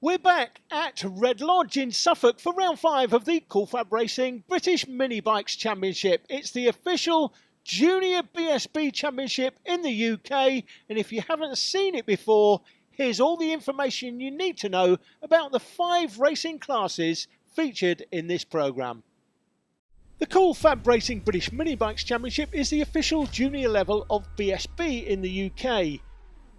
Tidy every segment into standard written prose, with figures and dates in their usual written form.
We're back at Red Lodge in Suffolk for round 5 of the FAB Racing British Mini Bikes Championship. It's the official Junior BSB Championship in the UK, and if you haven't seen it before, here's all the information you need to know about the 5 racing classes featured in this programme. The FAB Racing British Mini Bikes Championship is the official junior level of BSB in the UK.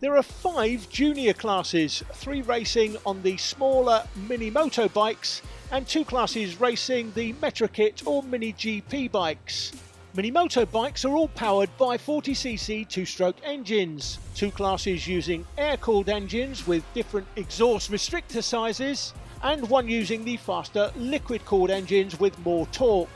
There are 5 junior classes, 3 racing on the smaller mini Moto bikes and 2 classes racing the Metro Kit or Mini GP bikes. Mini Moto bikes are all powered by 40cc 2-stroke engines, 2 classes using air-cooled engines with different exhaust restrictor sizes and 1 using the faster liquid-cooled engines with more torque.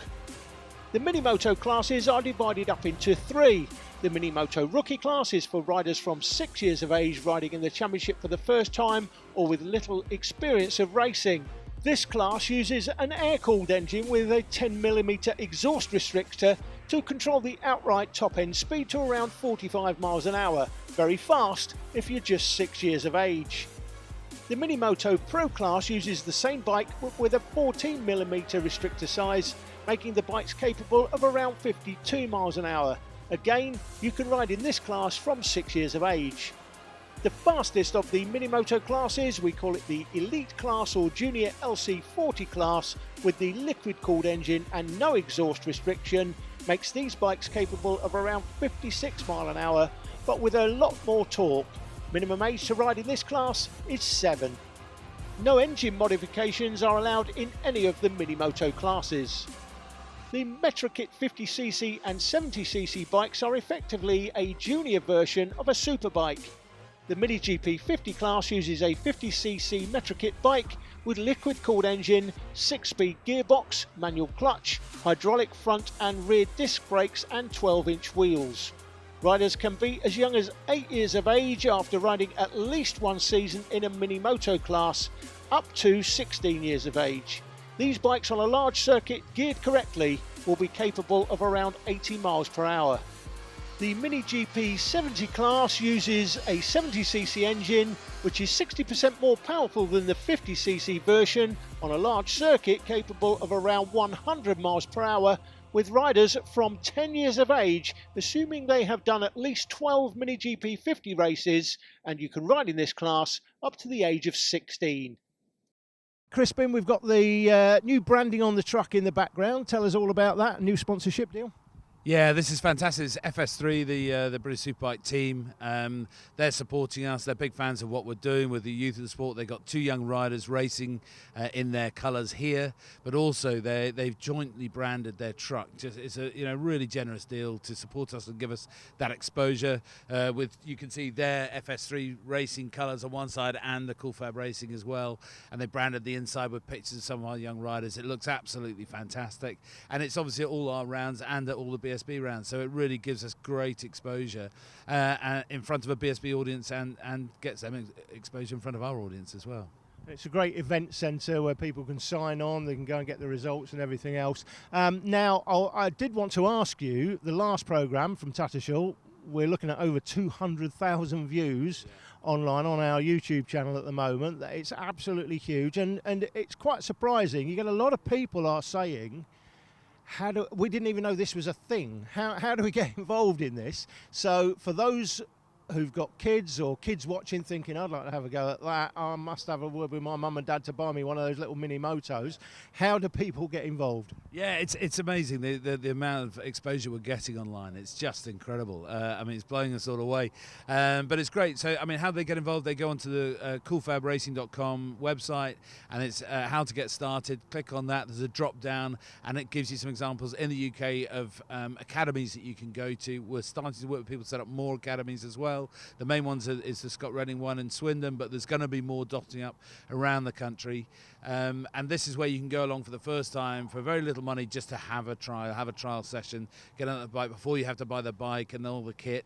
The Mini Moto classes are divided up into 3. The Mini Moto Rookie class is for riders from 6 years of age riding in the championship for the first time or with little experience of racing. This class uses an air-cooled engine with a 10mm exhaust restrictor to control the outright top-end speed to around 45 miles an hour. Very fast if you're just 6 years of age. The Mini Moto Pro class uses the same bike with a 14mm restrictor size, making the bikes capable of around 52 miles an hour. Again, you can ride in this class from 6 years of age. The fastest of the Mini Moto classes, we call it the Elite class or Junior LC40 class, with the liquid-cooled engine and no exhaust restriction, makes these bikes capable of around 56 miles an hour, but with a lot more torque. Minimum age to ride in this class is 7. No engine modifications are allowed in any of the Mini Moto classes. The Metro Kit 50cc and 70cc bikes are effectively a junior version of a superbike. The Mini GP 50 class uses a 50cc Metro Kit bike with liquid-cooled engine, 6-speed gearbox, manual clutch, hydraulic front and rear disc brakes and 12-inch wheels. Riders can be as young as 8 years of age after riding at least 1 season in a Mini Moto class, up to 16 years of age. These bikes on a large circuit geared correctly will be capable of around 80 miles per hour. The Mini GP 70 class uses a 70cc engine which is 60% more powerful than the 50cc version on a large circuit capable of around 100 miles per hour, with riders from 10 years of age, assuming they have done at least 12 Mini GP 50 races, and you can ride in this class up to the age of 16. Crispin, we've got the new branding on the truck in the background. Tell us all about that, new sponsorship deal. Yeah, this is fantastic. It's FS3, the British Superbike team. They're supporting us. They're big fans of what we're doing with the youth of the sport. They've got 2 young riders racing in their colours here, but also they've jointly branded their truck. It's a really generous deal to support us and give us that exposure. You can see their FS3 racing colours on one side and the FAB Racing as well, and they branded the inside with pictures of some of our young riders. It looks absolutely fantastic, and it's obviously at all our rounds and at all the BSB rounds, so it really gives us great exposure in front of a BSB audience and gets them exposure in front of our audience as well. It's a great event centre where people can sign on, they can go and get the results and everything else. Now, I did want to ask you, the last programme from Tattershall, we're looking at over 200,000 views online on our YouTube channel at the moment. It's absolutely huge, and it's quite surprising. You get a lot of people are saying, we didn't even know this was a thing. How do we get involved in this? So for those who've got kids or kids watching thinking, I'd like to have a go at that, I must have a word with my mum and dad to buy me one of those little mini motos. How do people get involved? Yeah, it's amazing the amount of exposure we're getting online. It's just incredible. It's blowing us all away, but it's great. So how do they get involved? They go onto the coolfabracing.com website, and it's how to get started. Click on that. There's a drop down, and it gives you some examples in the UK of academies that you can go to. We're starting to work with people to set up more academies as well. The main ones is the Scott Redding one in Swindon, but there's going to be more dotting up around the country. And this is where you can go along for the first time for very little money, just to have a trial session, get on the bike before you have to buy the bike and all the kit.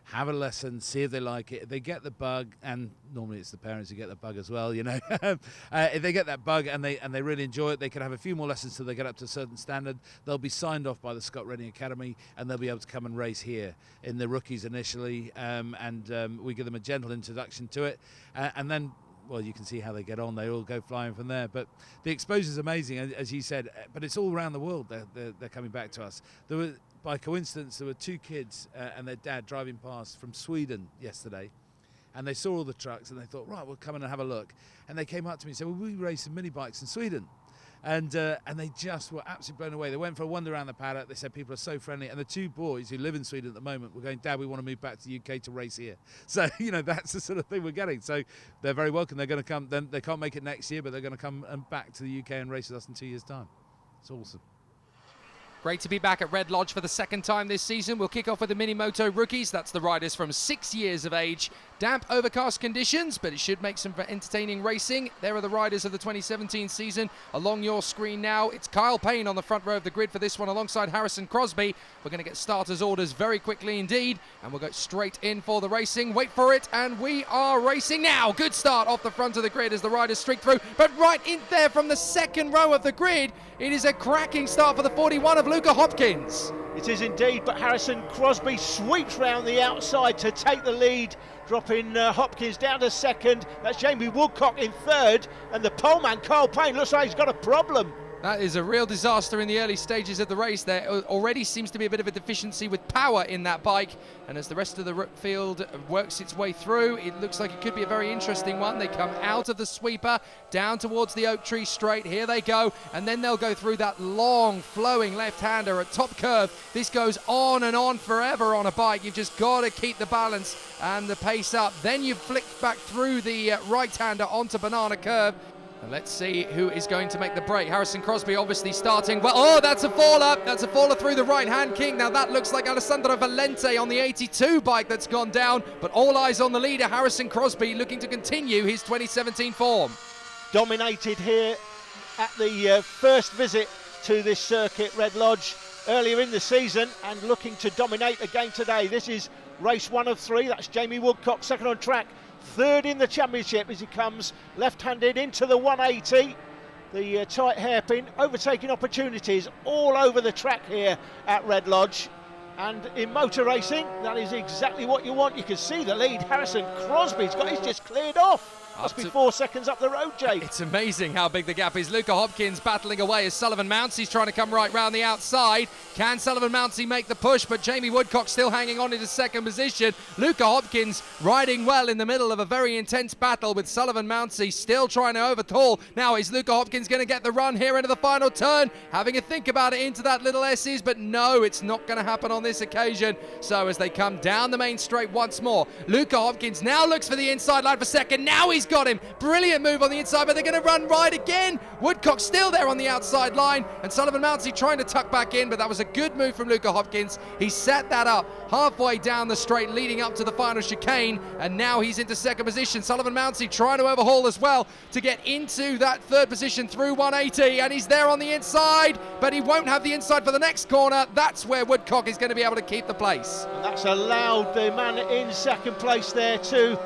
Have a lesson, see if they like it. If they get the bug, and normally it's the parents who get the bug as well, if they get that bug and they really enjoy it, they can have a few more lessons till they get up to a certain standard. They'll be signed off by the Scott Redding Academy, and they'll be able to come and race here in the rookies initially, and we give them a gentle introduction to it, and then well, you can see how they get on. They all go flying from there. But the exposure is amazing, as you said. But it's all around the world. They're coming back to us. By coincidence, there were 2 kids and their dad driving past from Sweden yesterday. And they saw all the trucks and they thought, right, we'll come in and have a look. And they came up to me and said, well, we race some mini bikes in Sweden. And they just were absolutely blown away. They went for a wander around the paddock. They said people are so friendly. And the 2 boys who live in Sweden at the moment were going, Dad, we want to move back to the UK to race here. So, that's the sort of thing we're getting. So they're very welcome. They're going to come. Then they can't make it next year, but they're going to come back to the UK and race with us in 2 years' time. It's awesome. Great to be back at Red Lodge for the second time this season. We'll kick off with the Mini Moto rookies. That's the riders from 6 years of age. Damp, overcast conditions, but it should make some entertaining racing. There are the riders of the 2017 season. Along your screen now, it's Kyle Payne on the front row of the grid for this one alongside Harrison Crosby. We're going to get starters' orders very quickly indeed, and we'll go straight in for the racing. Wait for it, and we are racing now. Good start off the front of the grid as the riders streak through, but right in there from the second row of the grid, it is a cracking start for the 41 of Luca Hopkins. It is indeed, but Harrison Crosby sweeps round the outside to take the lead, dropping Hopkins down to second. That's Jamie Woodcock in third, and the poleman Kyle Payne looks like he's got a problem. That is a real disaster in the early stages of the race. There already seems to be a bit of a deficiency with power in that bike, and as the rest of the field works its way through, it looks like it could be a very interesting one. They come out of the sweeper, down towards the oak tree straight. Here they go, and then they'll go through that long, flowing left-hander at top curve. This goes on and on forever on a bike. You've just got to keep the balance and the pace up. Then you flick back through the right-hander onto banana curve. And let's see who is going to make the break. Harrison Crosby obviously starting well. Oh, that's a faller. That's a faller through the right-hand king. Now that looks like Alessandro Valente on the 82 bike that's gone down. But all eyes on the leader, Harrison Crosby, looking to continue his 2017 form. Dominated here at the first visit to this circuit, Red Lodge, earlier in the season, and looking to dominate again today. This is race 1 of 3. That's Jamie Woodcock, second on track. Third in the championship as he comes left-handed into the 180. The tight hairpin, overtaking opportunities all over the track here at Red Lodge. And in motor racing, that is exactly what you want. You can see the lead. Harrison Crosby's got, he's just cleared off. Must be 4 seconds up the road, Jake. It's amazing how big the gap is. Luca Hopkins battling away as Sullivan Mountsee's trying to come right round the outside. Can Sullivan Mountsie make the push? But Jamie Woodcock still hanging on into second position. Luca Hopkins riding well in the middle of a very intense battle with Sullivan Mountsie still trying to overhaul. Now is Luca Hopkins going to get the run here into the final turn? Having a think about it into that little S's, but no, it's not going to happen on this occasion. So as they come down the main straight once more, Luca Hopkins now looks for the inside line for second. Now he's got him. Brilliant move on the inside, but they're going to run right again. Woodcock still there on the outside line, and Sullivan Mountsie trying to tuck back in, but that was a good move from Luca Hopkins. He set that up halfway down the straight leading up to the final chicane, and now he's into second position. Sullivan Mountsie trying to overhaul as well to get into that third position through 180, and he's there on the inside, but he won't have the inside for the next corner. That's where Woodcock is going to be able to keep the place. And that's allowed the man in second place there to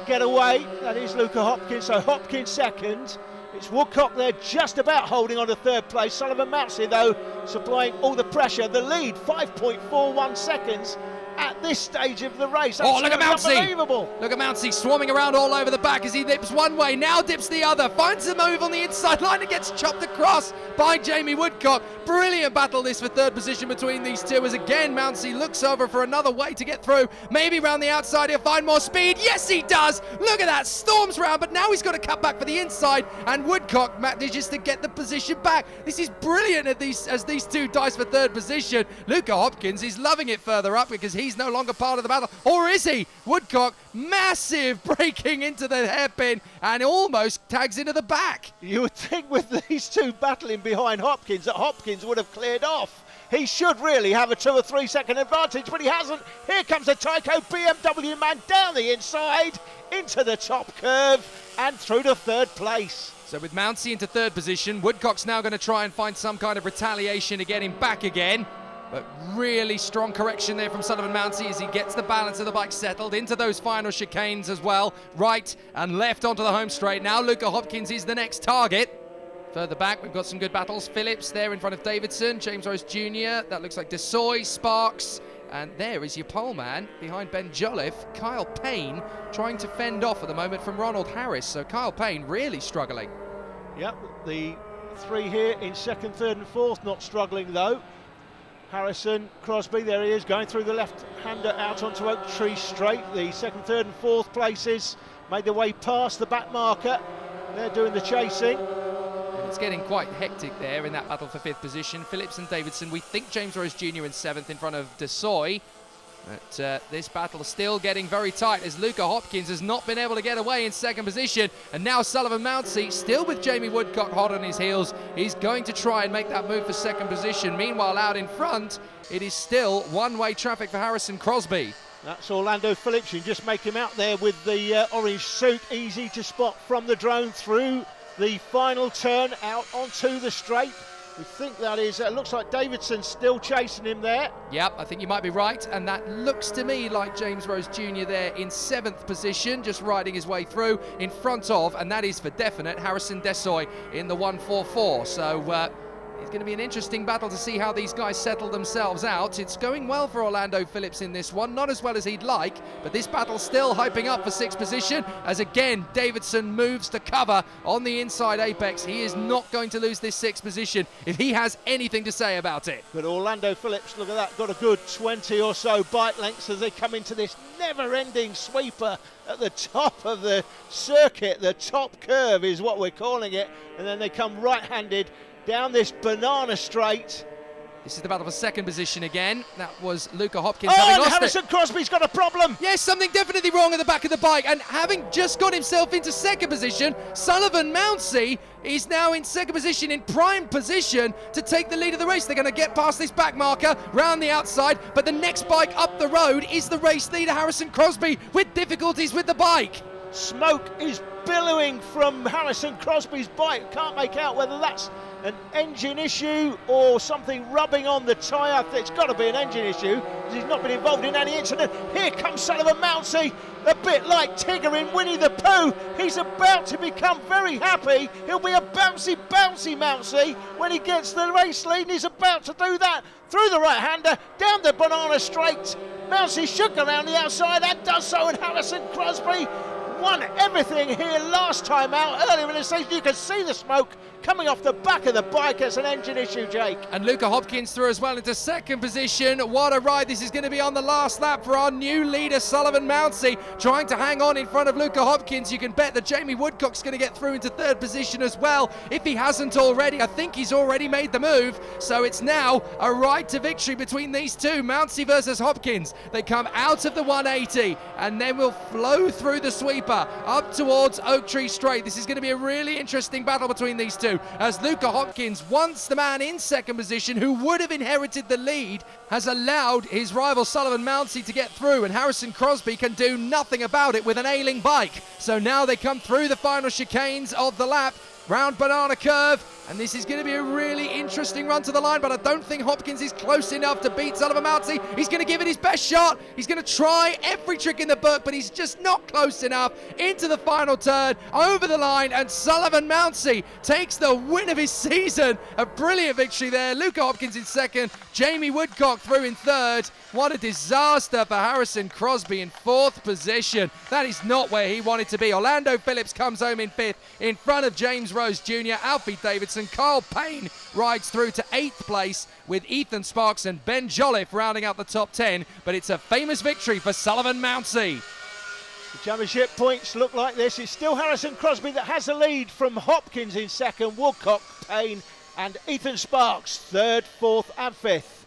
get away. That is Luca Hopkins. So Hopkins second. It's Woodcock there just about holding on to third place. Sullivan Mountsie though supplying all the pressure. The lead 5.41 seconds at this stage of the race. Oh, look at Mountsie. Unbelievable. Look at Mountsie swarming around all over the back as he dips one way, now dips the other, finds a move on the inside line and gets chopped across by Jamie Woodcock. Brilliant battle this for third position between these two as again Mountsie looks over for another way to get through. Maybe round the outside he'll find more speed. Yes, he does. Look at that. Storms round, but now he's got to cut back for the inside, and Woodcock manages to get the position back. This is brilliant as these two dice for third position. Luca Hopkins is loving it further up because he's no longer part of the battle. Or is he? Woodcock, massive braking into the hairpin and almost tags into the back. You would think with these two battling behind Hopkins that Hopkins would have cleared off. He should really have a 2 or 3 second advantage, but he hasn't. Here comes a Tyco BMW man down the inside into the top curve and through to third place. So with Mountsie into third position, Woodcock's now going to try and find some kind of retaliation to get him back again. But really strong correction there from Sullivan Mountsie as he gets the balance of the bike settled into those final chicanes as well. Right and left onto the home straight. Now Luca Hopkins is the next target. Further back, we've got some good battles. Phillips there in front of Davidson. James Rose Jr. That looks like Desoy, Sparks, And there is your pole man behind Ben Jolliffe, Kyle Payne, trying to fend off at the moment from Ronald Harris. So Kyle Payne really struggling. Yep, the three here in second, third and fourth, not struggling though. Harrison, Crosby, there he is, going through the left-hander out onto Oak Tree Straight. The second, third and fourth places made their way past the back marker. They're doing the chasing. And it's getting quite hectic there in that battle for fifth position. Phillips and Davidson, we think James Rose Jr. in seventh in front of Desoy. But this battle is still getting very tight as Luca Hopkins has not been able to get away in second position. And now Sullivan Mountsie, still with Jamie Woodcock hot on his heels, he's going to try and make that move for second position. Meanwhile, out in front, it is still one-way traffic for Harrison Crosby. That's Orlando Phillips. You can just make him out there with the orange suit, easy to spot from the drone through the final turn out onto the straight. We think that is, looks like Davidson's still chasing him there. Yep, I think you might be right, and that looks to me like James Rose Jr. there in seventh position, just riding his way through in front of, and that is for definite, Harrison Desoy in the 144. So it's going to be an interesting battle to see how these guys settle themselves out. It's going well for Orlando Phillips in this one, not as well as he'd like, but this battle still hyping up for sixth position as again Davidson moves to cover on the inside apex. He is not going to lose this sixth position if he has anything to say about it. But Orlando Phillips, look at that, got a good 20 or so bike lengths as they come into this never-ending sweeper at the top of the circuit. The top curve is what we're calling it, and then they come right-handed down this banana straight. This is the battle for second position again. That was Luca Hopkins Oh, having and lost Harrison Crosby's got a problem. Yes, something definitely wrong at the back of the bike, and having just got himself into second position, Sullivan Mountsie is now in second position, in prime position to take the lead of the race. They're going to get past this back marker, round the outside, but the next bike up the road is the race leader, Harrison Crosby, with difficulties with the bike. Smoke is billowing from Harrison Crosby's bike. Can't make out whether that's an engine issue or something rubbing on the tyre. It's got to be an engine issue because he's not been involved in any incident. Here comes Sullivan Mountsie, a bit like Tigger in Winnie the Pooh. He's about to become very happy. He'll be a bouncy Mountsie when he gets the race lead, and he's about to do that through the right-hander, down the banana straight. Mountsie shook around the outside and does so, and Harrison Crosby won everything here last time out. Earlier in the season, you can see the smoke coming off the back of the bike. As an engine issue, Jake. And Luca Hopkins through as well into second position. What a ride this is going to be on the last lap for our new leader, Sullivan Mountsie, trying to hang on in front of Luca Hopkins. You can bet that Jamie Woodcock's going to get through into third position as well. If he hasn't already, I think he's already made the move. So it's now a ride to victory between these two, Mountsie versus Hopkins. They come out of the 180 and then will flow through the sweeper up towards Oak Tree Straight. This is going to be a really interesting battle between these two, as Luca Hopkins, once the man in second position who would have inherited the lead, has allowed his rival Sullivan Mountsie to get through, and Harrison Crosby can do nothing about it with an ailing bike. So now they come through the final chicanes of the lap, round banana curve, and this is going to be a really interesting run to the line, but I don't think Hopkins is close enough to beat Sullivan Mountsie. He's going to give it his best shot. He's going to try every trick in the book, but he's just not close enough. Into the final turn, over the line, and Sullivan Mountsie takes the win of his season. A brilliant victory there. Luca Hopkins in second, Jamie Woodcock through in third. What a disaster for Harrison Crosby in fourth position. That is not where he wanted to be. Orlando Phillips comes home in fifth in front of James Rose Jr., Alfie Davidson. Kyle Payne rides through to 8th place with Ethan Sparks and Ben Jolliffe rounding out the top 10, but it's a famous victory for Sullivan Mountsie. The championship points look like this. It's still Harrison Crosby that has the lead from Hopkins in second, Wilcox, Payne and Ethan Sparks third, fourth and fifth.